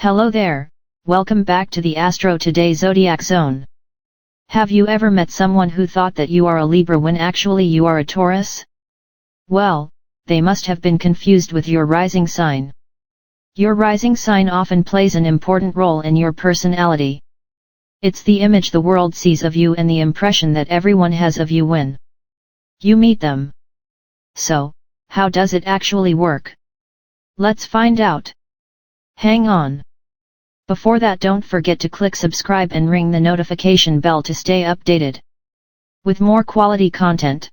Hello there, welcome back to the Astro Today Zodiac Zone. Have you ever met someone who thought that you are a Libra when actually you are a Taurus? Well, they must have been confused with your rising sign. Your rising sign often plays an important role in your personality. It's the image the world sees of you and the impression that everyone has of you when you meet them. So, how does it actually work? Let's find out. Hang on. Before that, don't forget to click subscribe and ring the notification bell to stay updated with more quality content.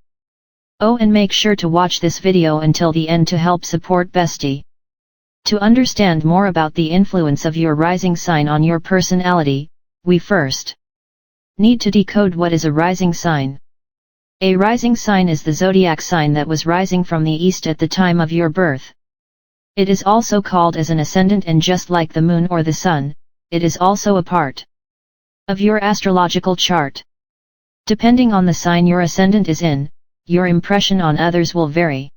Oh, and make sure to watch this video until the end to help support Bestie. To understand more about the influence of your rising sign on your personality, we first need to decode what is a rising sign. A rising sign is the zodiac sign that was rising from the east at the time of your birth. It is also called as an ascendant, and just like the moon or the sun, it is also a part of your astrological chart. Depending on the sign your ascendant is in, your impression on others will vary.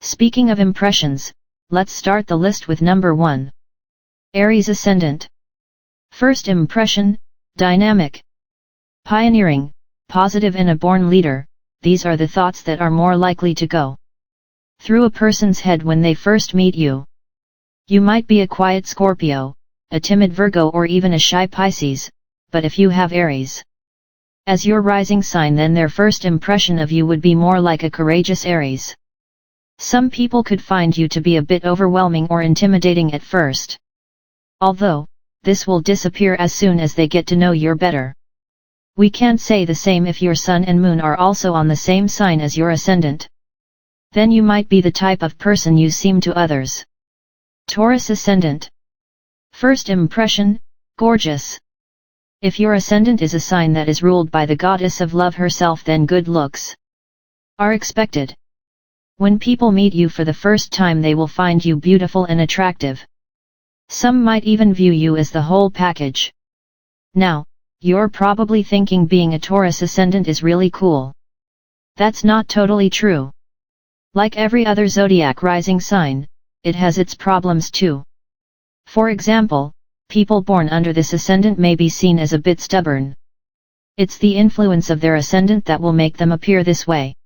Speaking of impressions, let's start the list with number 1. Aries Ascendant. First impression: dynamic, pioneering, positive and a born leader. These are the thoughts that are more likely to go through a person's head when they first meet you. You might be a quiet Scorpio, a timid Virgo, or even a shy Pisces, but if you have Aries as your rising sign, then their first impression of you would be more like a courageous Aries. Some people could find you to be a bit overwhelming or intimidating at first, although this will disappear as soon as they get to know you better. We can't say the same if your sun and moon are also on the same sign as your ascendant. Then you might be the type of person you seem to others. Taurus Ascendant. First impression: gorgeous. If your ascendant is a sign that is ruled by the goddess of love herself, then good looks are expected. When people meet you for the first time, they will find you beautiful and attractive. Some might even view you as the whole package. Now, you're probably thinking being a Taurus Ascendant is really cool. That's not totally true. Like every other zodiac rising sign, it has its problems too. For example, people born under this ascendant may be seen as a bit stubborn. It's the influence of their ascendant that will make them appear this way.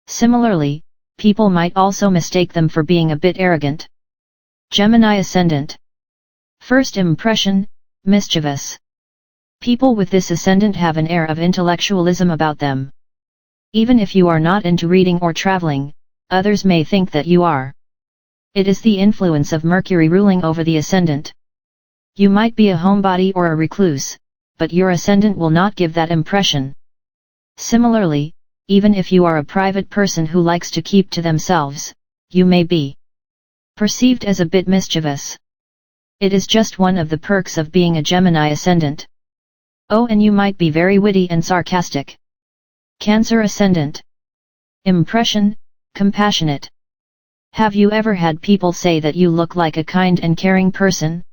Similarly, people might also mistake them for being a bit arrogant. Gemini Ascendant. First impression: mischievous. People with this ascendant have an air of intellectualism about them. Even if you are not into reading or traveling, others may think that you are. It is the influence of Mercury ruling over the ascendant. You might be a homebody or a recluse, but your ascendant will not give that impression. Similarly, even if you are a private person who likes to keep to themselves, you may be perceived as a bit mischievous. It is just one of the perks of being a Gemini Ascendant. Oh, and you might be very witty and sarcastic. Cancer Ascendant. Impression: compassionate. Have you ever had people say that you look like a kind and caring person?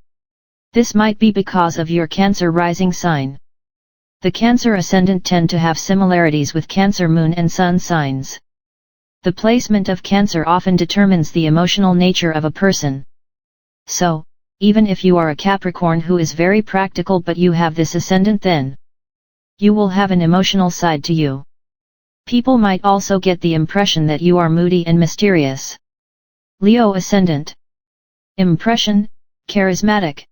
This might be because of your Cancer rising sign. The Cancer Ascendant tend to have similarities with Cancer Moon and Sun signs. The placement of Cancer often determines the emotional nature of a person. So, even if you are a Capricorn who is very practical but you have this ascendant, then you will have an emotional side to you. People might also get the impression that you are moody and mysterious. Leo Ascendant. Impression: charismatic.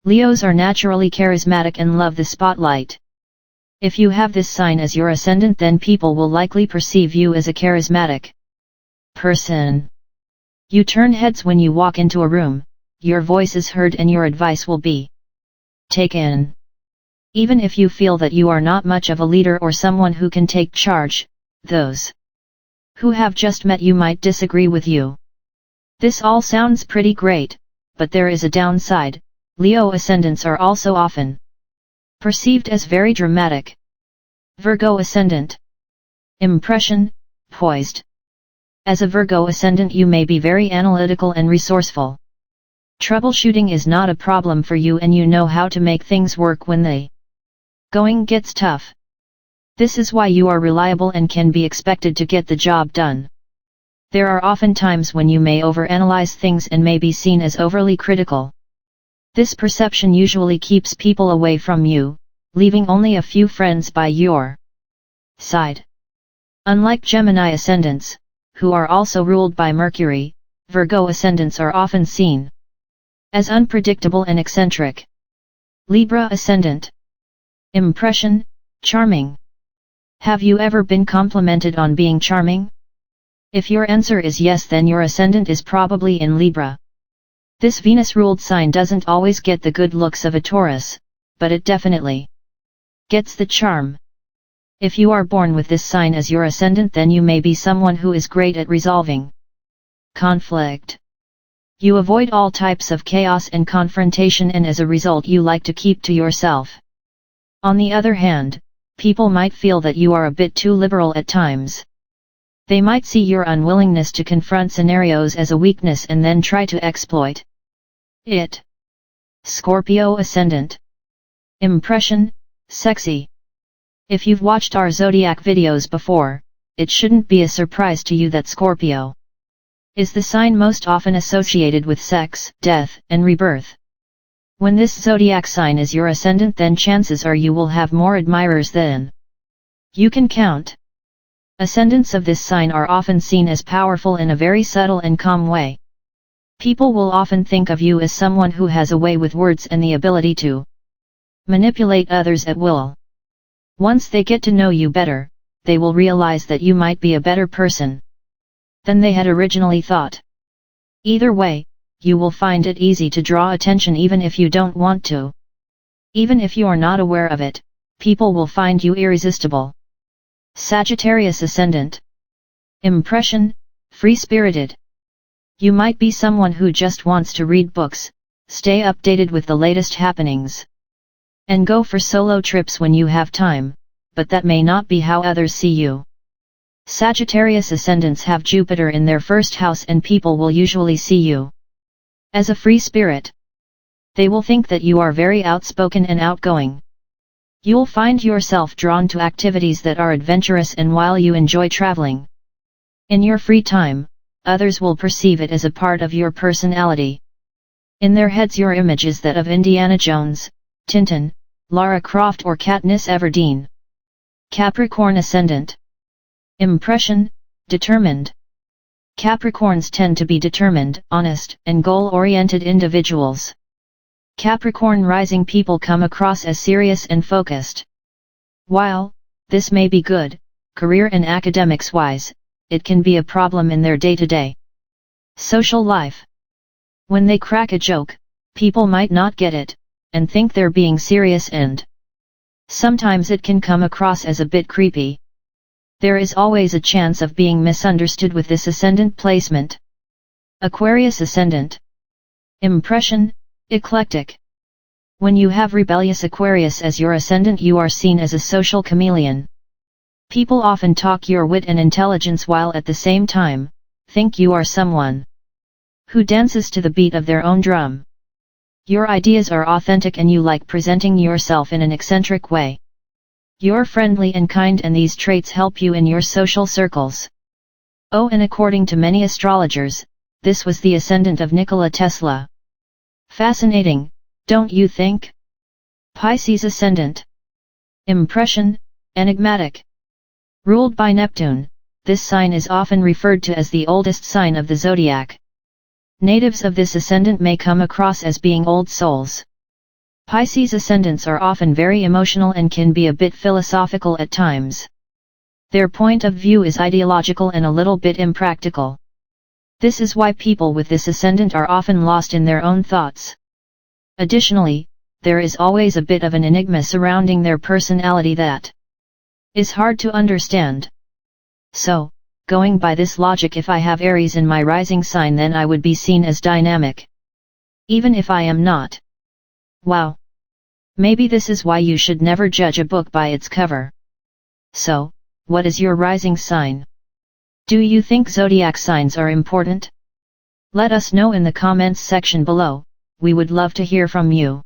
Leos are naturally charismatic and love the spotlight. If you have this sign as your ascendant, then people will likely perceive you as a charismatic person. You turn heads when you walk into a room, your voice is heard and your advice will be taken. Even if you feel that you are not much of a leader or someone who can take charge, those who have just met you might disagree with you. This all sounds pretty great, but there is a downside. Leo ascendants are also often perceived as very dramatic. Virgo Ascendant. Impression: poised. As a Virgo Ascendant, you may be very analytical and resourceful. Troubleshooting is not a problem for you, and you know how to make things work when the going gets tough. This is why you are reliable and can be expected to get the job done. There are often times when you may overanalyze things and may be seen as overly critical. This perception usually keeps people away from you, leaving only a few friends by your side. Unlike Gemini ascendants, who are also ruled by Mercury, Virgo ascendants are often seen as unpredictable and eccentric. Libra ascendant. Impression: charming. Have you ever been complimented on being charming? If your answer is yes, then your ascendant is probably in Libra. This Venus-ruled sign doesn't always get the good looks of a Taurus, but it definitely gets the charm. If you are born with this sign as your ascendant, then you may be someone who is great at resolving conflict. You avoid all types of chaos and confrontation, and as a result you like to keep to yourself. On the other hand, people might feel that you are a bit too liberal at times. They might see your unwillingness to confront scenarios as a weakness and then try to exploit it. Scorpio ascendant. Impression: sexy. If you've watched our zodiac videos before, it shouldn't be a surprise to you that Scorpio is the sign most often associated with sex, death, and rebirth. When this zodiac sign is your ascendant, then chances are you will have more admirers than you can count. Ascendants of this sign are often seen as powerful in a very subtle and calm way. People will often think of you as someone who has a way with words and the ability to manipulate others at will. Once they get to know you better, they will realize that you might be a better person than they had originally thought. Either way, you will find it easy to draw attention even if you don't want to. Even if you are not aware of it, people will find you irresistible. Sagittarius ascendant. Impression: free-spirited. You might be someone who just wants to read books, stay updated with the latest happenings, and go for solo trips when you have time, but that may not be how others see you. Sagittarius ascendants have Jupiter in their first house, and people will usually see you as a free spirit. They will think that you are very outspoken and outgoing. You'll find yourself drawn to activities that are adventurous, and while you enjoy traveling in your free time, others will perceive it as a part of your personality. In their heads your image is that of Indiana Jones, Tintin, Lara Croft, or Katniss Everdeen. Capricorn ascendant. Impression: determined. Capricorns tend to be determined, honest, and goal-oriented individuals. Capricorn rising people come across as serious and focused. While this may be good, career and academics-wise, it can be a problem in their day-to-day social life. When they crack a joke, people might not get it, and think they're being serious, and sometimes it can come across as a bit creepy. There is always a chance of being misunderstood with this ascendant placement. Aquarius ascendant. Impression: eclectic. When you have rebellious Aquarius as your ascendant, you are seen as a social chameleon. People often talk your wit and intelligence while at the same time think you are someone who dances to the beat of their own drum. Your ideas are authentic and you like presenting yourself in an eccentric way. You're friendly and kind, and these traits help you in your social circles. Oh, and according to many astrologers, this was the ascendant of Nikola Tesla. Fascinating, don't you think? Pisces ascendant. Impression: enigmatic. Ruled by Neptune, this sign is often referred to as the oldest sign of the zodiac. Natives of this ascendant may come across as being old souls. Pisces ascendants are often very emotional and can be a bit philosophical at times. Their point of view is ideological and a little bit impractical. This is why people with this ascendant are often lost in their own thoughts. Additionally, there is always a bit of an enigma surrounding their personality that is hard to understand. So, going by this logic, if I have Aries in my rising sign, then I would be seen as dynamic. Even if I am not. Wow! Maybe this is why you should never judge a book by its cover. So, what is your rising sign? Do you think zodiac signs are important? Let us know in the comments section below, we would love to hear from you.